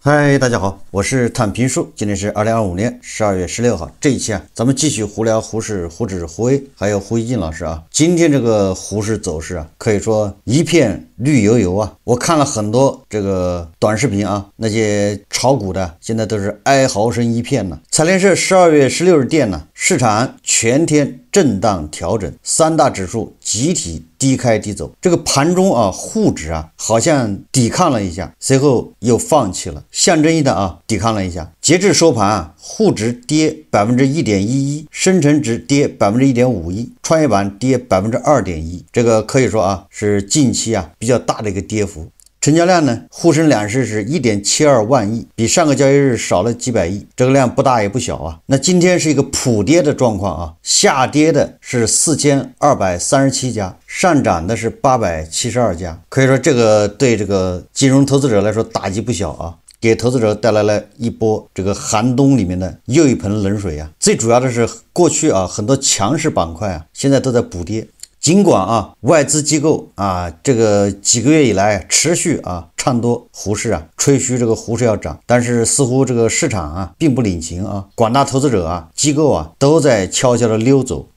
嗨，大家好，我是探平叔，今天是2025年12月16号。這一期咱們繼續胡聊胡適、胡轾、胡威，還有胡一進老師啊。今天這個胡適走勢可以說一片綠油油啊。我看了很多這個短視頻啊，那些炒股的現在都是哀嚎聲一片呢。財聯社12月16日電呢，市場全天震盪調整，三大指數集體低開低走。這個盤中滬指好像抵抗了一下，隨後又放棄了，象徵意的抵抗了一下。截至收盤滬指跌 1.11%， 深成指跌 1.51%， 創業板跌 2.1%。这個可以說是近期比較大的一個跌幅。成交量呢，滬深兩市是 1.72 萬億，比上個交易日少了幾百億，這個量不大也不小啊。那今天是一個普跌的狀況下跌的是4237家，上漲的是872家，可以說這個對這個金融投資者來說打擊不小啊，給投資者帶來了一波這個寒冬裡面的又一盆冷水啊。最主要的是過去很多強勢板塊現在都在補跌。儘管外資機構這個幾個月以來持續唱多胡適吹噓這個胡適要漲，但是似乎這個市場並不領情廣大投資者機構都在悄悄的溜走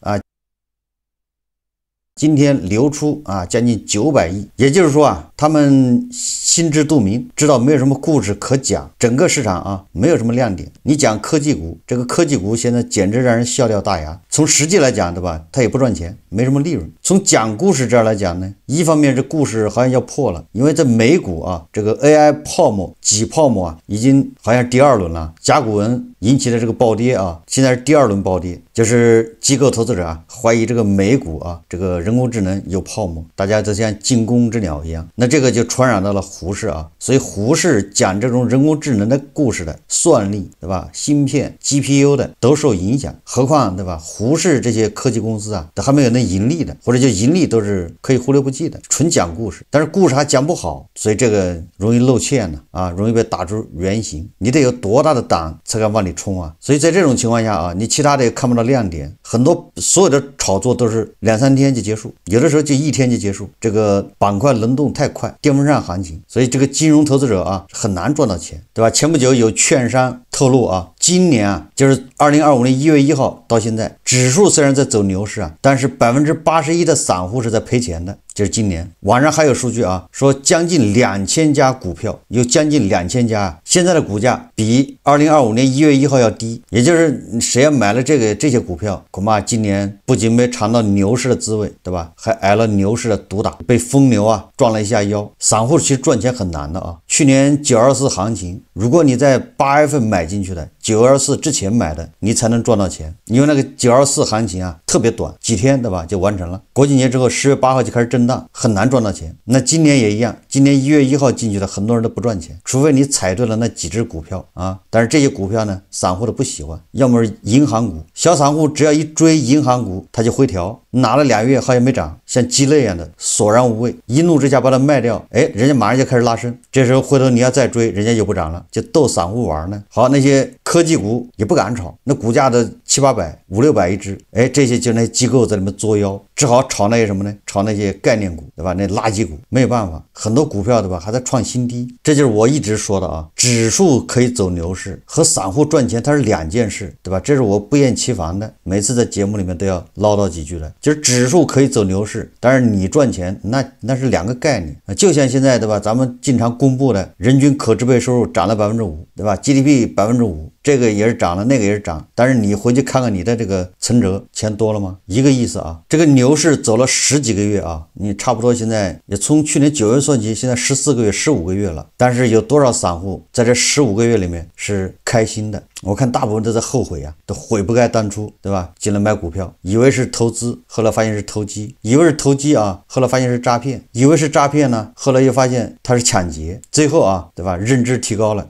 今天流出將近900億，也就是說他們心知肚明，知道沒有什麼故事可講，整個市場沒有什麼亮點。你講科技股，這個科技股現在簡直讓人笑掉大牙。從實際來講，對吧？它也不賺錢，沒什麼利潤。從講故事這兒來講呢，一方面這故事好像要破了，因為在美股這個 AI 泡沫擠泡沫已經好像第二輪了。甲骨文引起的這個暴跌現在是第二輪暴跌，就是機構投資者懷疑這個美股這個人工智能有泡沫，大家都像驚弓之鳥一樣。那這個就傳染到了胡適所以胡適講這種人工智能的故事的算力，對吧？芯片 GPU 的都受影響，何況对吧？胡適這些科技公司都還沒有能盈利的，或者就盈利都是可以忽略不計的，純講故事，但是故事還講不好，所以這個容易露怯呢容易被打出原形。你得有多大的膽才敢往裡衝所以在這種情況下你其他的也看不到亮點，很多所有的炒作都是2-3天就結束，有的時候就1天就結束。這個板塊輪動太快，電風扇行情，所以這個金融投資者很難賺到錢，對吧？前不久有券商透露今年就是2025年1月1號到現在，指數雖然在走牛市但是81%的散戶是在賠錢的。就是今年網上還有數據說將近2000家股票，有將近2000家現在的股價比2025年1月1號要低，也就是誰要買了這些股票，恐怕今年不僅沒嘗到牛市的滋味，对吧？還挨了牛市的毒打，被瘋牛撞了一下腰。散戶其實賺錢很難的去年924行情，如果你在8月份買進去的，924之前買的，你才能賺到錢，因為那個924行情特別短，幾天，对吧？就完成了。國慶節之後10月8號就開始震盪，很難賺到錢。那今年也一樣，今年1月1號進去的很多人都不賺錢，除非你踩對了那幾隻股票但是這些股票呢，散戶都不喜歡，要麼是銀行股，小散戶只要一追銀行股，他就回調，拿了2月好像沒漲，像雞肋一樣的索然無味，一怒之下把它賣掉，人家馬上就開始拉升，這時候回頭你要再追，人家又不漲了，就逗散戶玩呢。好，那些科技股也不敢炒，那股價的700-800、500-600一隻，這些就那些機構在裡面作妖，只好炒那些什麼呢？炒那些概念股，對吧？那垃圾股沒有辦法，很多股票對吧還在創新低。這就是我一直說的指數可以走牛市和散戶賺錢它是兩件事，對吧？這是我不厭其煩的，每次在節目裡面都要嘮叨幾句的。就是指數可以走牛市，但是你賺錢那是兩個概念。就像現在對吧，咱們經常公布的人均可支配收入漲了 5%， 对吧？ GDP 5%，這個也是漲了，那個也是漲，但是你回去看看你的這個存折錢多了嗎？一個意思這個牛市走了10幾個月你差不多現在也從去年9月算起，現在14個月、15個月了，但是有多少散戶在這15個月裡面是開心的？我看大部分都在後悔都悔不該當初，對吧？進來買股票，以為是投資，後來發現是投機，以為是投機後來發現是詐騙，以為是詐騙呢，後來又發現它是搶劫，最後對吧？認知提高了。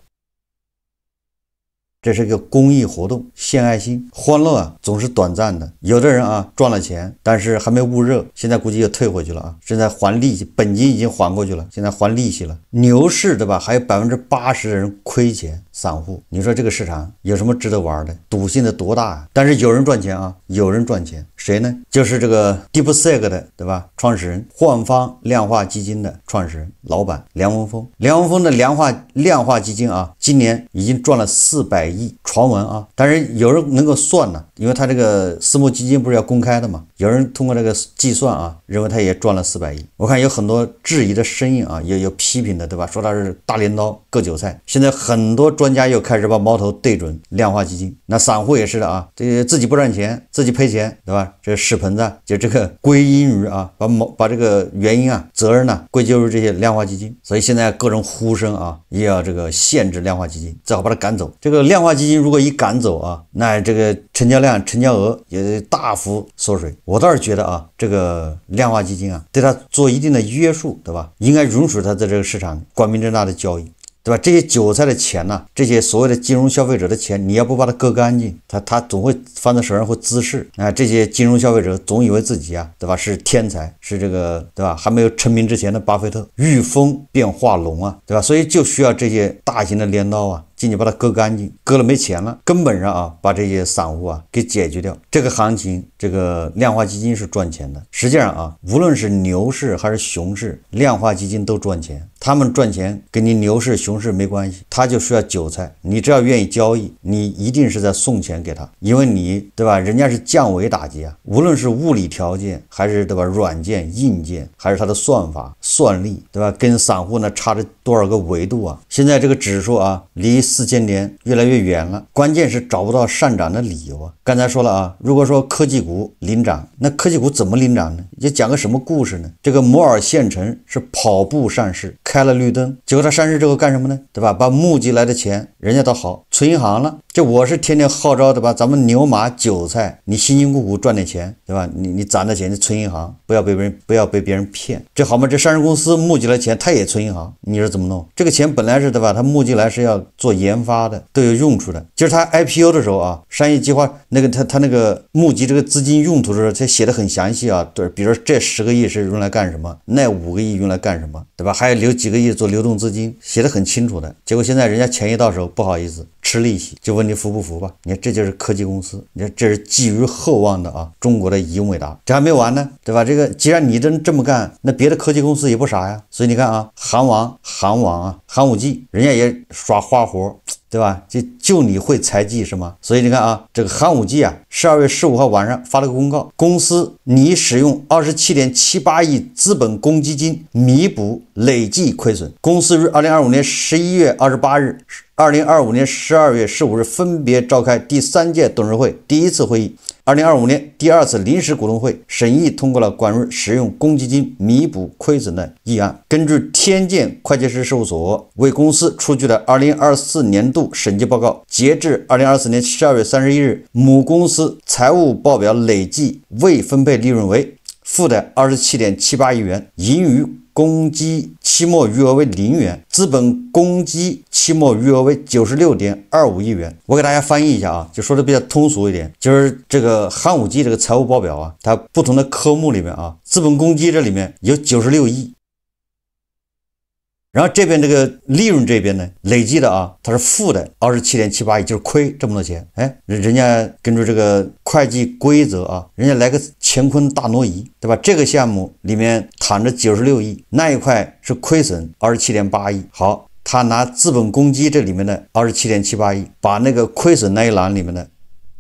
這是一個公益活動，獻愛心，歡樂總是短暫的。有的人賺了錢，但是還沒捂熱，現在估計又退回去了現在還利息，本金已經還過去了，現在還利息了。牛市对吧？還有80%的人虧錢，散戶，你說這個市場有什麼值得玩的？賭性的多大啊？但是有人賺錢啊，有人賺錢，誰呢？就是這個 DeepSeek 的，對吧？創始人，幻方量化基金的創始人老板梁文峰。梁文峰的量化基金啊，今年已經賺了400億，傳聞啊。但是有人能夠算呢，因為他这個私募基金不是要公開的嘛，有人通過這個計算啊，認為他也賺了400億。我看有很多質疑的聲音啊，也有批評的，對吧？說他是大鐮刀割韭菜。現在很多專家又開始把矛頭對準量化基金，那散戶也是的啊，這個自己不賺錢，自己賠錢，對吧？這屎盆子就這個歸因於啊，把這個原因啊、責任呢歸咎於這些量化基金。所以現在各種呼聲啊，也要這個限制量化基金，最好把它趕走。這個量化基金如果一趕走啊，那這個成交量、成交額也大幅縮水。我倒是覺得啊，這個量化基金啊，對它做一定的約束，對吧？應該允许它在这個市場光明正大的交易，对吧？这些韭菜的錢呢，這些所謂的金融消費者的錢，你要不把它割乾淨，他總會放在手上會滋事啊。這些金融消費者總以為自己啊，對吧？是天才，是這個，對吧？還沒有成名之前的巴菲特，遇風便化龍啊，對吧？所以就需要這些大型的鐮刀啊，進去把它割乾淨，割了沒錢了，根本上啊，把這些散戶啊給解決掉。這個行情，這個量化基金是賺錢的。實際上啊，無論是牛市還是熊市，量化基金都賺錢。他們賺錢跟你牛市、熊市沒關係，他就需要韭菜。你只要願意交易，你一定是在送錢給他，因為你，對吧？人家是降維打擊啊，無論是物理條件還是，對吧？軟件、硬件還是它的算法、算力，對吧？跟散戶呢差着多少個維度啊？現在這個指數啊，離4000點越來越遠了，關鍵是找不到上漲的理由啊。剛才說了啊，如果說科技股領漲，那科技股怎麼領漲呢？也講個什麼故事呢？這個摩爾縣城是跑步上市，開了綠燈，結果他上市之後幹什麼呢？對吧？把募集來的錢，人家倒好，存銀行了。這我是天天號召，對吧？咱們牛馬韭菜，你辛辛苦苦賺點錢，對吧？你攢的錢你存銀行，不要被別人騙。這好嗎？這上市公司募集來錢，他也存銀行，你說怎麼弄？這個錢本來是，對吧？他募集來是要做研發的，都有用處的。就是他 IPO 的時候啊，商業計劃那個他那個募集這個資金用途的時候，他寫的很詳細啊。對，比如說這10個億是用來幹什麼，那5個億用來幹什麼，對吧？還有留幾個億做流動資金，寫的很清楚的。結果現在人家錢一到手，不好意思吃利息，就問你服不服吧？你看这就是科技公司，你看这是寄予厚望的啊，中國的英偉達。這還沒完呢，對吧？這個既然你真這麼幹，那別的科技公司也不傻呀。所以你看啊，航網啊，寒武紀人家也耍花活，對吧？就你會財技是嗎？所以你看啊，這個寒武紀啊，12月15號晚上發了個公告，公司擬使用27.78億資本公積金彌補累計虧損。公司於2025年11月28日、2025年12月15日分別召開第3屆董事會第一次會議。2025年第2次臨時股東會審議通過了關於使用公積金彌補虧損的議案。根據天健會計師事務所為公司出具的2024年度審計報告，截至2024年12月31日，母公司財務報表累計未分配利潤為負的27.78億元，盈餘公積期末餘額為0元，資本公積期末餘額為96.25億元。我給大家翻譯一下啊，就說的比較通俗一點，就是這個寒武紀這個財務報表啊，它不同的科目裡面啊，資本公積這裡面有96億。然後這邊這個利潤這邊呢，累計的啊，它是負的27.78億，就是虧這麼多錢。哎，人家根據這個會計規則啊，人家來個乾坤大挪移，對吧？這個項目裡面躺着96億，那一塊是虧損27.8億。好，他拿資本公積這裡面的27.78億，把那個虧損那一欄裡面的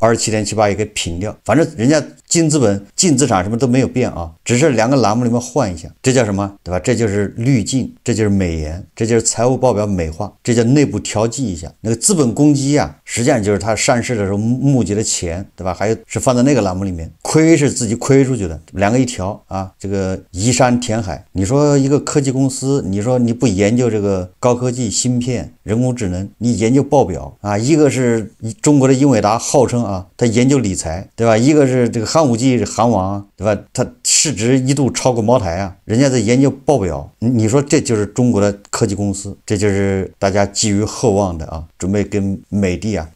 27.78億給平掉，反正人家淨資本、淨資產什麼都沒有變啊，只是2個欄目裡面換一下，這叫什麼？對吧？這就是濾鏡，這就是美顏，這就是財務報表美化，這叫內部調劑一下。那個資本公積啊，實際上就是他上市的時候募集的錢，對吧？還有是放在那個欄目裡面，虧是自己虧出去的，2個一調啊，這個移山填海。你說一個科技公司，你說你不研究這個高科技芯片、人工智能，你研究報表啊？一個是中國的英偉達號稱啊，他研究理財，對吧？一個是這個寒武紀航網，對吧？它市值一度超過茅台啊，人家在研究報表。你說這就是中國的科技公司，這就是大家寄予厚望的啊，準備跟美的啊，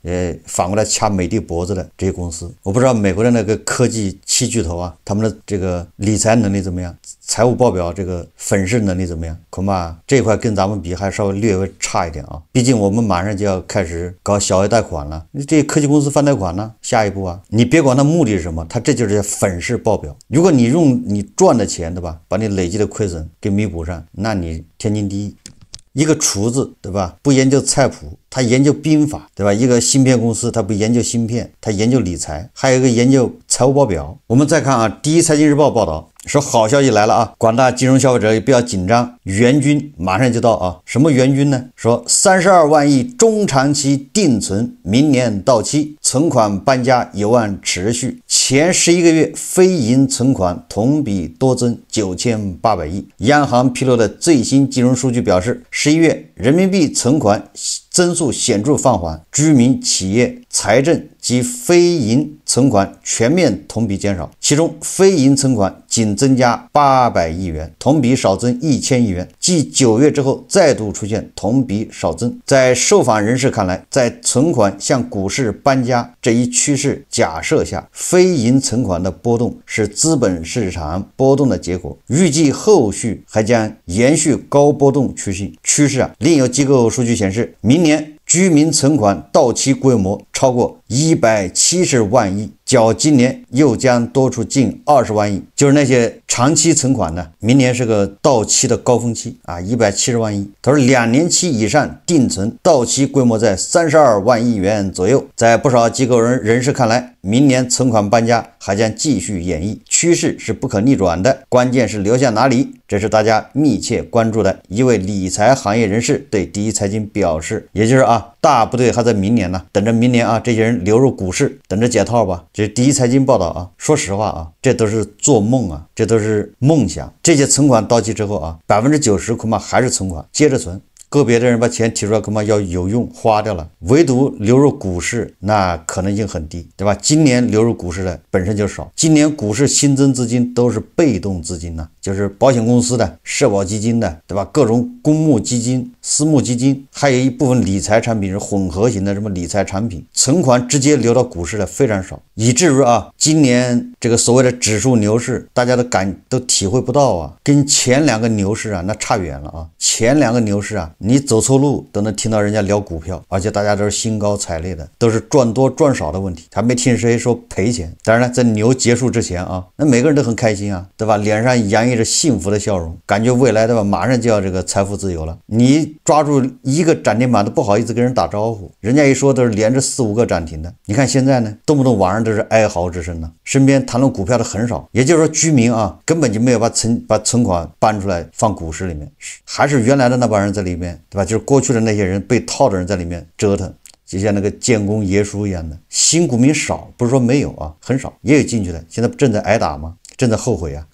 反過來掐美的脖子的這些公司。我不知道美國的那個科技7巨頭啊，他們的這個理財能力怎麼樣，財務報表這個粉飾能力怎麼樣？恐怕這一塊跟咱們比還稍微略微差一點啊。畢竟我們馬上就要開始搞小額貸款了，這科技公司翻貸款呢，下一步啊，你別管它目的是什麼，它这就是粉飾報表。如果你用你賺的錢，对吧，把你累積的虧損給彌補上，那你天經地義。一個廚子，對吧，不研究菜譜，他研究兵法，對吧？一個芯片公司，他不研究芯片，他研究理財，還有一個研究財務報表。我們再看啊，第一財經日報報道說，好消息來了啊，廣大金融消費者也不要緊張，援軍馬上就到啊。什麼援軍呢？說32萬億中長期定存明年到期，存款搬家有望持續。前11個月非銀存款同比多增9800億。央行披露的最新金融數據表示，11月人民幣存款增速顯著放緩，居民、企業、財政及非銀存款全面同比減少，其中非銀存款僅增加800億元，同比少增1000億元，繼9月之後再度出現同比少增。在受訪人士看來，在存款向股市搬家這一趨勢假設下，非銀存款的波動是資本市場波動的結果，預計後續還將延續高波動趨勢啊。另有機構數據顯示，明年居民存款到期規模超過170萬億，較今年又將多出近20萬億，就是那些長期存款呢，明年是個到期的高峰期啊，170萬億。他說2年期以上定存到期規模在32萬億元左右。在不少機構人士看來，明年存款搬家還將繼續演繹，趨勢是不可逆轉的，關鍵是流向哪裡，這是大家密切關注的。一位理財行業人士對第一財經表示，也就是大部隊還在明年呢，等着明年啊，這些人流入股市，等着解套吧。這是第一財經報道啊。說實話啊，這都是做夢啊，這都是夢想。這些存款到期之後啊，90%恐怕還是存款，接着存。個別的人把錢提出來，恐怕要有用花掉了，唯獨流入股市那可能性很低，对吧？今年流入股市的本身就少，今年股市新增資金都是被動資金呢，就是保險公司的、社保基金的，对吧？各種公募基金、私募基金，還有一部分理財產品是混合型的什麼理財產品，存款直接流到股市的非常少，以至於今年這個所謂的指數牛市，大家都體會不到啊，跟前兩個牛市啊那差遠了啊，前兩個牛市啊。你走錯路都能聽到人家聊股票，而且大家都是興高采烈的，都是賺多賺少的問題，還沒聽誰說賠錢。當然了，在牛結束之前啊，那每個人都很開心啊，對吧？臉上洋溢着幸福的笑容，感覺未來，对吧？馬上就要這個財富自由了。你抓住一個漲停板都不好意思跟人打招呼，人家一說都是連着4、5個漲停的。你看現在呢，動不動網上都是哀嚎之聲呢，身邊談論股票的很少，也就是說居民啊根本就沒有把存款搬出來放股市裡面，還是原來的那幫人在裡面。對吧？就是過去的那些人被套的人在裡面折騰，就像那個建功爺叔一樣的。新股民少，不是說沒有啊，很少，也有進去的，現在正在挨打嗎？正在後悔啊。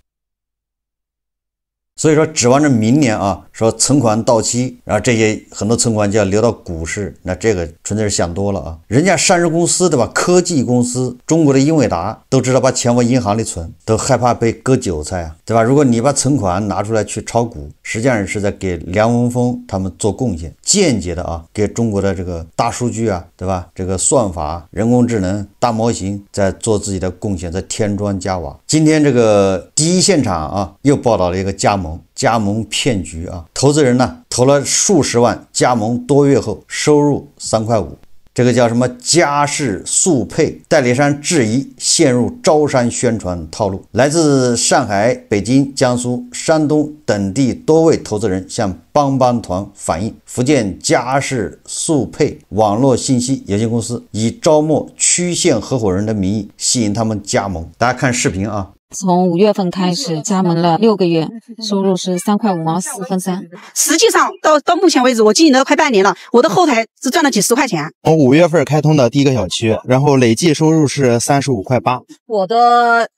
所以說指望着明年啊，說存款到期，然后這些很多存款就要流到股市，那這個純粹是想多了啊。人家上市公司，對吧？科技公司，中國的英偉達都知道把錢往銀行裡存，都害怕被割韭菜啊，对吧？如果你把存款拿出來去炒股，實際上是在給梁文風他們做貢獻，間接的啊，給中國的這個大數據啊，對吧？這個算法、人工智能、大模型在做自己的貢獻，在添磚加瓦。今天這個第一現場啊，又報道了一個加盟騙局啊，投資人呢投了數十萬，加盟多月後收入3.5塊，這個叫什麼嘉士速配，代理商質疑陷入招商宣傳套路。來自上海、北京、江蘇、山東等地多位投資人向幫幫團反映，福建嘉士速配網絡信息有限公司以招募區縣合夥人的名義吸引他們加盟。大家看視頻啊。從5月份開始加盟了6個月，收入是3.5毛4分3。實際上到目前為止，我經營了快半年了，我的後台只賺了幾十塊錢。從5月份開通的第一個小區，然後累計收入是35.8塊。我的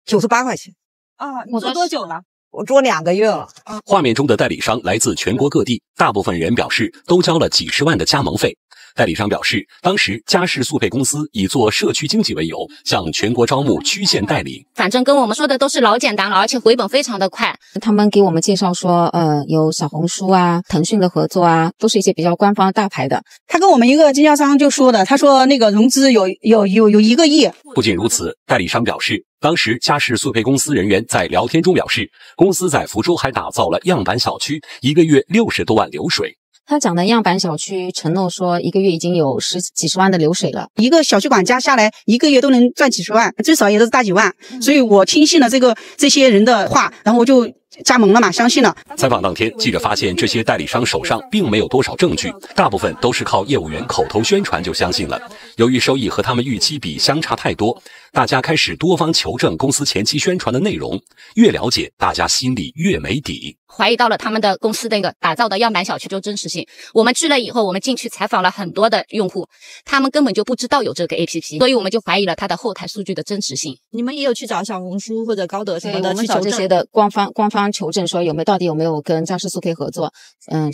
98塊錢啊，你做多久了？我做2個月了。畫面中的代理商來自全國各地，大部分人表示都交了幾十萬的加盟費。代理商表示，當時嘉士速配公司以做社區經濟為由，向全國招募區縣代理。反正跟我們說的都是老簡單了，而且回本非常的快。他們給我們介紹說，有小紅書啊、騰訊的合作啊，都是一些比較官方大牌的。他跟我們一個經銷商就說的，他說那個融資有1個億。不僅如此，代理商表示，當時嘉士速配公司人員在聊天中表示，公司在福州還打造了樣板小區，1個月60多萬流水。他講的樣板小區承諾說1個月已經有幾十萬的流水了，一個小區管家下來1個月都能賺幾十萬，最少也都是大幾萬，所以我聽信了這些人的話，然後我就加盟了嘛，相信了。採訪當天，記者發現這些代理商手上並沒有多少證據，大部分都是靠業務員口頭宣傳就相信了。由於收益和他們預期比相差太多，大家開始多方求證公司前期宣傳的內容，越了解大家心裡越沒底。懷疑到了他們的公司那個打造的樣板小區就真實性。我們去了以後，我們進去採訪了很多的用戶，他們根本就不知道有這個 APP， 所以我們就懷疑了它的後台數據的真實性。你們也有去找小紅書或者高德什麼的去求證？我們找這些的官方求證说到底有沒有跟嘉士速配合作，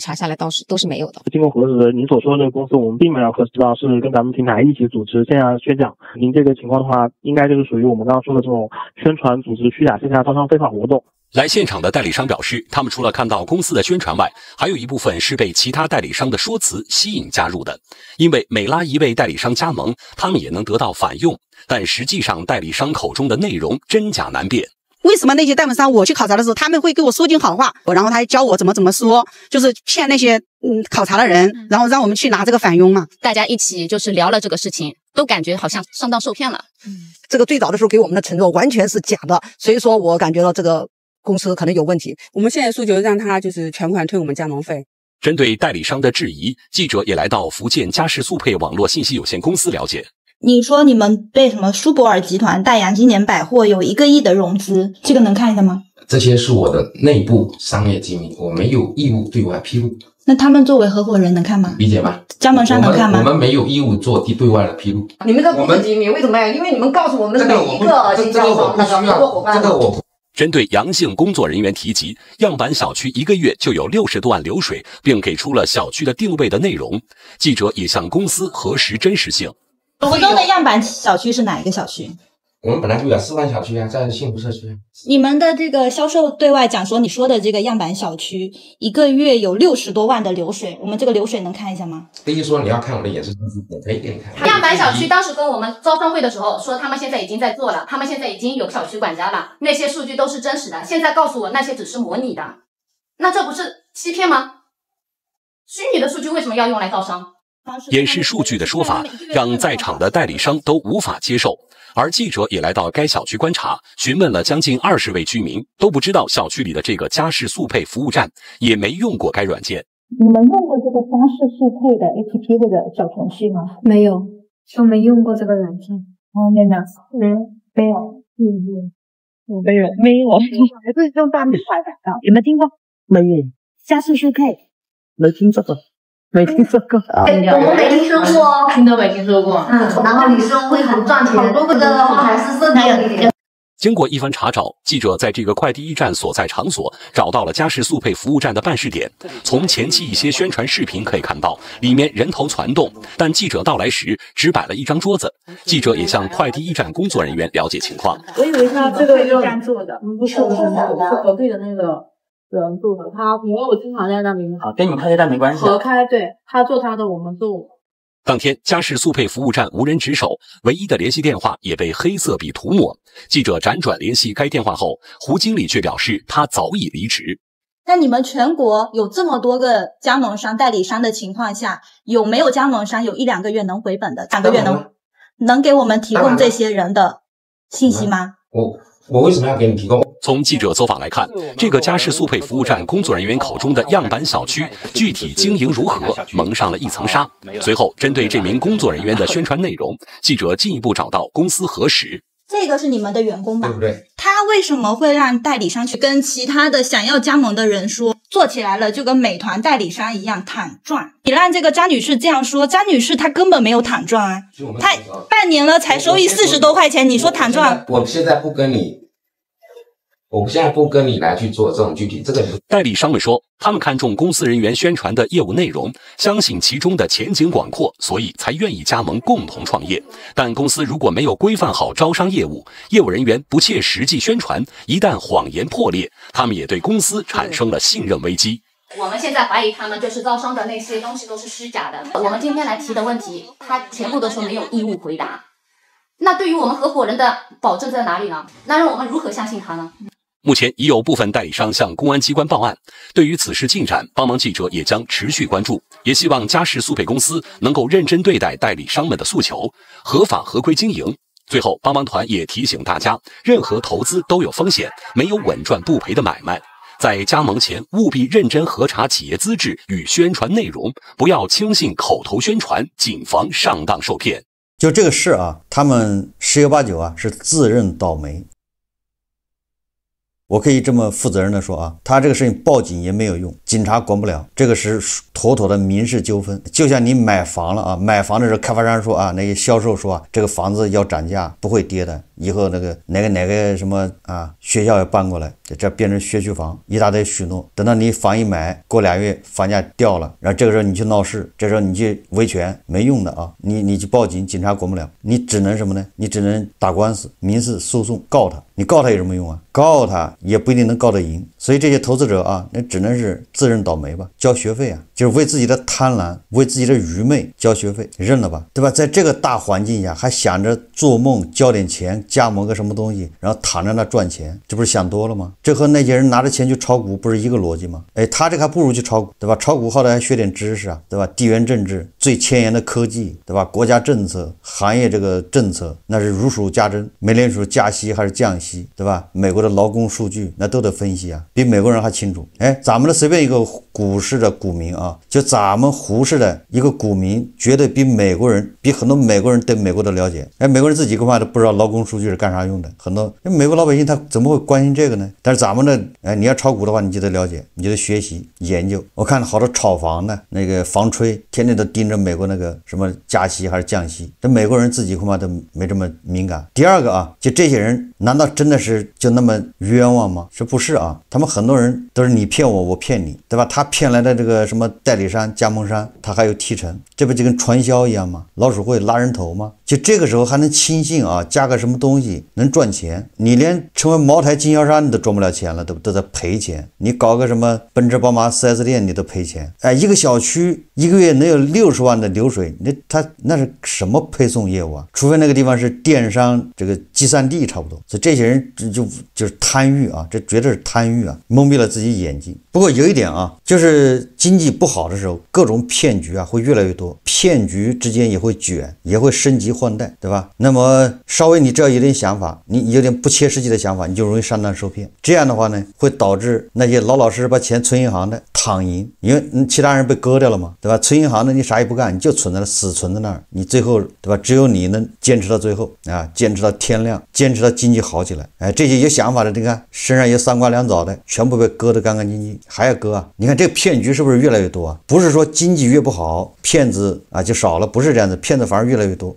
查下來都是沒有的。经过核实，您所说的这个公司我们并没有核实到是跟咱们平台一起組織線下宣講。您這個情況的話，應該就是屬於我們剛剛說的這種宣傳組織虛假線下招商非法活動。來現場的代理商表示，他們除了看到公司的宣傳外，還有一部分是被其他代理商的說辭吸引加入的。因為每拉一位代理商加盟，他們也能得到返用，但實際上代理商口中的內容真假難辨。為什麼那些代理商我去考察的時候，他們會給我說盡好話，然後他還教我怎麼說，就是騙那些考察的人，然後讓我們去拿這個返佣嘛。大家一起就是聊了這個事情，都感覺好像上當受騙了。這個最早的時候給我們的承諾完全是假的，所以說我感覺到這個公司可能有問題。我們現在訴求讓他就是全款退我們加盟費。針對代理商的質疑，記者也來到福建嘉士速配網絡信息有限公司了解。你說你們被什麼舒泊爾集團、大洋經典百貨有1個億的融資，這個能看一下嗎？這些是我的內部商業機密，我沒有義務對外披露。那他們作為合夥人能看嗎？理解嗎？加盟商能看嗎？我們沒有義務做對外的披露。你們的不是機密，為什麼呀？因為你們告訴我們每一個經銷商那個合作夥伴。針對楊姓工作人員提及，樣板小區1個月就有60多萬流水，並給出了小區的定位的內容，記者也向公司核實真實性。福州的樣板小區是哪一個小區？我們本來就有示範小區啊，在幸福社區。你們的這個銷售對外講說，你說的這個樣板小區1個月有60多萬的流水，我們這個流水能看一下嗎？第一說你要看我的演示信息，我可以給你看。樣板小區當時跟我們招商會的時候說，他們現在已經在做了，他們現在已經有小區管家了，那些數據都是真實的。現在告訴我那些只是模擬的，那這不是欺騙嗎？虛擬的數據為什麼要用來招商？演示數據的說法讓在場的代理商都無法接受，而記者也來到該小區觀察，詢問了將近20位居民，都不知道小區裡的這個嘉士速配服務站，也沒用過該軟件。你們用過這個嘉士速配的 APP 或者小程序嗎？沒有，就沒用過這個軟件。真的？沒有。沒有。還是用大米牌的？有沒有聽過？沒有。嘉士速配？沒聽說過。沒聽說過，我們沒聽說過，聽都沒聽說過。然後你說會很賺錢，這個的話還是設計。經過一番查找，記者在這個快遞驛站所在場所找到了嘉士速配服務站的辦事點。從前期一些宣傳視頻可以看到，裡面人頭攒動，但記者到來時只擺了一張桌子。記者也向快遞驛站工作人員了解情況。我以為他這個驛站做的，不是核對的那個。人做的，因為我經常在那邊。好，跟你們開驛站沒關係。合開，對，他做他的，我們做。當天，嘉士速配服務站無人值守，唯一的聯繫電話也被黑色筆塗抹。記者輾轉聯繫該電話後，胡經理卻表示他早已離職。那你們全國有這麼多個加盟商、代理商的情況下，有沒有加盟商有1-2個月能回本的？2個月能給我們提供這些人的信息嗎？我為什麼要給你提供？從記者走訪來看，這個嘉士速配服務站工作人員口中的樣板小區具體經營如何，蒙上了一層紗。隨後，針對這名工作人員的宣傳內容，記者進一步找到公司核實。這個是你們的員工吧？對不對？他為什麼會讓代理商去跟其他的想要加盟的人說，做起來了就跟美團代理商一樣躺賺？你讓這個張女士這樣說，張女士她根本沒有躺賺啊，她半年了才收益40多塊錢，你說躺賺？我現在不跟你，我現在不跟你來去做這種具體這個。代理商們說，他們看重公司人員宣傳的業務內容，相信其中的前景廣闊，所以才願意加盟共同創業。但公司如果沒有規範好招商業務，業務人員不切實際宣傳，一旦謊言破裂，他們也對公司產生了信任危機。我們現在懷疑他們就是招商的那些東西都是虛假的。我們今天來提的問題，他全部都說沒有義務回答。那對於我們合夥人的保證在哪裡呢？那讓我們如何相信他呢？目前已有部分代理商向公安機關報案，對於此事进展，帮忙记者也将持续关注，也希望嘉实速配公司能够认真对待代理商们的诉求，合法合规经营。最後，帮忙团也提醒大家，任何投資都有風險，沒有穩賺不賠的買賣。在加盟前，務必認真核查企業資質與宣傳內容，不要輕信口頭宣傳，謹防上當受騙。就這個事啊，他們十有八九啊是自認倒霉。我可以這麼負責任的說啊，他這個事情報警也沒有用，警察管不了，這個是妥妥的民事糾紛。就像你買房了啊，買房的時候開發商說啊，那些銷售說啊，這個房子要漲價，不會跌的，以後那個哪個什麼啊學校要搬過來，這變成學區房，一大堆許諾。等到你房一買，過2月房價掉了，然後這個時候你去鬧事，這時候你去維權，沒用的啊，你去報警，警察管不了，你只能什麼呢？你只能打官司，民事訴訟告他。你告他有什麼用啊？告他也不一定能告得贏。所以這些投資者啊，那只能是自認倒霉吧，交學費啊，就是為自己的貪婪，為自己的愚昧交學費，認了吧，對吧？在這個大環境下，還想着做夢交點錢，加盟個什麼東西，然後躺在那賺錢，這不是想多了嗎？這和那些人拿着錢去炒股不是一個邏輯嗎？哎，他這個還不如去炒股，對吧？炒股好歹還學點知識啊，對吧？地緣政治最前沿的科技，對吧？國家政策、行業這個政策那是如數家珍，美聯儲加息還是降息，對吧？美國的勞工數據那都得分析啊，比美國人還清楚。哎，咱們的隨便一個股市的股民啊，就咱們湖市的一個股民，絕對比美國人，比很多美國人對美國的了解。哎，美國人自己恐怕都不知道勞工數據是幹啥用的，很多美國老百姓他怎麼會關心這個呢？但是咱們的，哎，你要炒股的話，你就得了解，你就得學習研究。我看好多炒房的那個房吹，天天都盯着美國那個什麼加息還是降息，這美國人自己恐怕都沒這麼敏感。第二個啊，就這些人難道真的是就那麼冤枉嗎？是不是啊？他們很多人都是你騙我，我騙你，對吧？他騙來的這個什麼代理商、加盟商，他還有提成，這不就跟傳銷一樣嗎？老鼠會拉人頭嗎？就這個時候還能輕信啊，加個什麼東西能賺錢？你連成為茅台經銷商你都賺不了錢了，都在賠錢。你搞個什麼奔馳、寶馬 4S 店你都賠錢。哎，一個小區一個月能有60萬的流水，那是什麼配送業務啊？除非那個地方是電商這個集散地差不多。所以這些人就是貪欲啊，這絕對是貪欲啊，蒙蔽了自己眼睛。不過有一點啊，就是經濟不好的時候，各種騙局啊會越來越多，騙局之間也會捲，也會升級換代，對吧？那麼稍微你只要有點想法，你有點不切實際的想法，你就容易上當受騙。這樣的話呢，會導致那些老老實實把錢存銀行的躺贏，因為其他人被割掉了嘛，對吧？存銀行的你啥也不幹，你就存在那，死存在那兒，你最後對吧？只有你能堅持到最後啊，堅持到天亮，堅持到經濟好起來。哎，這些有想法的，你看身上有3瓜2棗的，全部被割得乾乾淨淨，還要割啊？你看這個騙局是不是越來越多啊？不是說經濟越不好，騙子啊就少了，不是這樣子，騙子反而越來越多。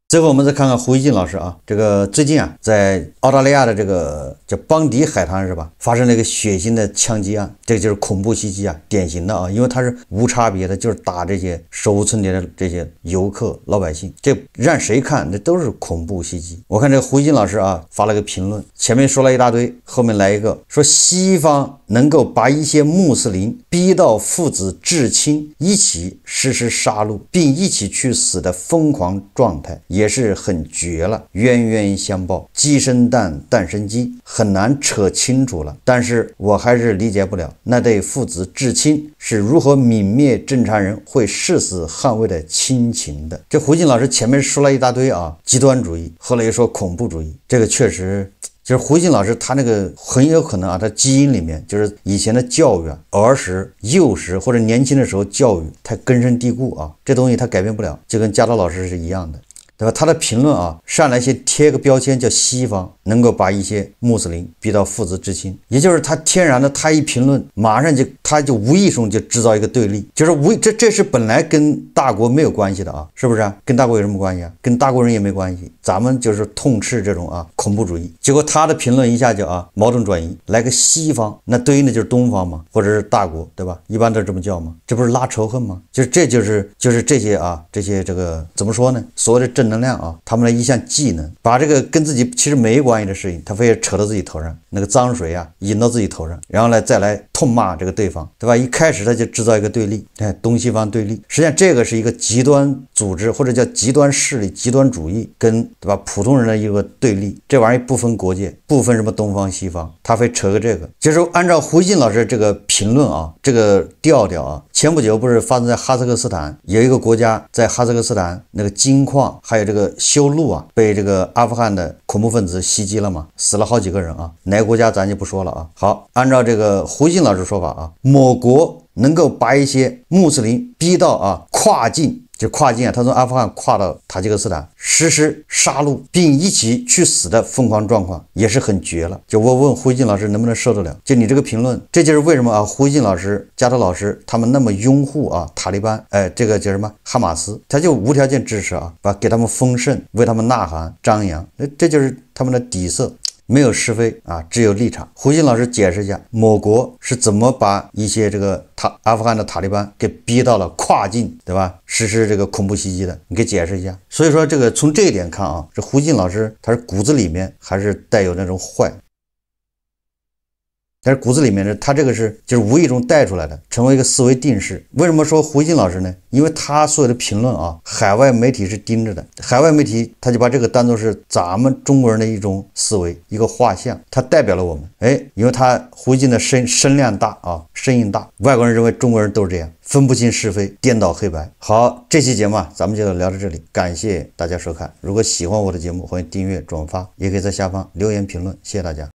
最後我們再看看胡一靜老師啊，這個最近啊，在澳大利亞的這個叫邦迪海灘是吧，發生了一個血腥的槍擊案，這個就是恐怖襲擊啊，典型的啊，因為它是無差別的，就是打這些手無寸鐵的這些遊客老百姓，這讓誰看這都是恐怖襲擊。我看這個胡一靜老師啊發了個評論，前面說了一大堆，後面來一個說西方能夠把一些穆斯林逼到父子至親一起實施殺戮並一起去死的瘋狂狀態，也是很絕了，冤冤相報，雞生蛋，蛋生雞，很難扯清楚了。但是我還是理解不了，那對父子至親是如何泯滅正常人會誓死捍衛的親情的。這胡靜老師前面說了一大堆啊，極端主義，後來又說恐怖主義，這個確實就是胡靜老師他那個很有可能啊，他基因裡面就是以前的教育啊，兒時、幼時或者年輕的時候教育太根深蒂固啊，這東西他改變不了，就跟家长老師是一樣的。对吧？他的評論啊，上来先貼個標籤叫西方能夠把一些穆斯林逼到父子之親，也就是他天然的，他一評論，馬上他就無意中就制造一個對立，就是這是本來跟大國沒有關係的啊，是不是啊？跟大國有什麼關係啊？跟大國人也沒關係，咱們就是痛斥這種啊恐怖主義。結果他的評論一下就啊矛盾轉移，來個西方，那對應的就是東方嘛，或者是大國，對吧？一般都這麼叫嘛，這不是拉仇恨嗎？就是這些啊，這些這個怎麼說呢？所謂的正能量啊，他們的一項技能，把這個跟自己其實沒關係的事情，他非要扯到自己頭上，那個髒水啊引到自己頭上，然後呢再來痛罵這個對方，對吧？一開始他就制造一個對立，東西方对立，實際上這個是一個極端組織或者叫極端勢力、極端主義跟對吧普通人的一個對立，這玩意兒不分國界，不分什麼東方西方，他非扯個這個。就是按照胡锡進老師這個評論啊，這個調調啊，前不久不是發生在哈薩克斯坦，有一個國家在哈薩克斯坦那個金礦還有這個修路啊，被這個阿富汗的恐怖分子襲擊了嘛，死了好幾個人啊，哪個國家咱就不說了啊。好，按照這個胡锡進老師說法啊，某國能夠把一些穆斯林逼到啊跨境，就跨境啊，他從阿富汗跨到塔吉克斯坦，實施殺戮並一起去死的瘋狂狀況，也是很絕了。就我問胡锡進老師能不能受得了？就你這個評論，這就是為什麼啊胡锡進老師、加特老師他們那麼擁護啊塔利班，這個叫什麼哈馬斯，他就無條件支持啊，给他們封聖，為他們吶喊張揚，這就是他們的底色。沒有是非啊，只有立場。胡锡進老師解釋一下，某國是怎麼把一些這個阿富汗的塔利班給逼到了跨境，對吧？實施這個恐怖襲擊的，你給解釋一下。所以說，這個從這一點看啊，這胡锡進老師他是骨子裡面還是帶有那種壞。但是骨子裡面呢，他這個就是無意中帶出來的，成為一個思維定式。為什麼說胡锡進老師呢？因為他所有的評論啊，海外媒體是盯着的，海外媒體他就把這個當作是咱們中國人的一種思維，一個畫像，他代表了我們。因為他胡锡進的聲量大啊，聲音大，外國人認為中國人都是這樣，分不清是非，顛倒黑白。好，這期節目咱們就聊到這裡，感謝大家收看。如果喜歡我的節目，歡迎訂閱、轉發，也可以在下方留言評論，謝謝大家。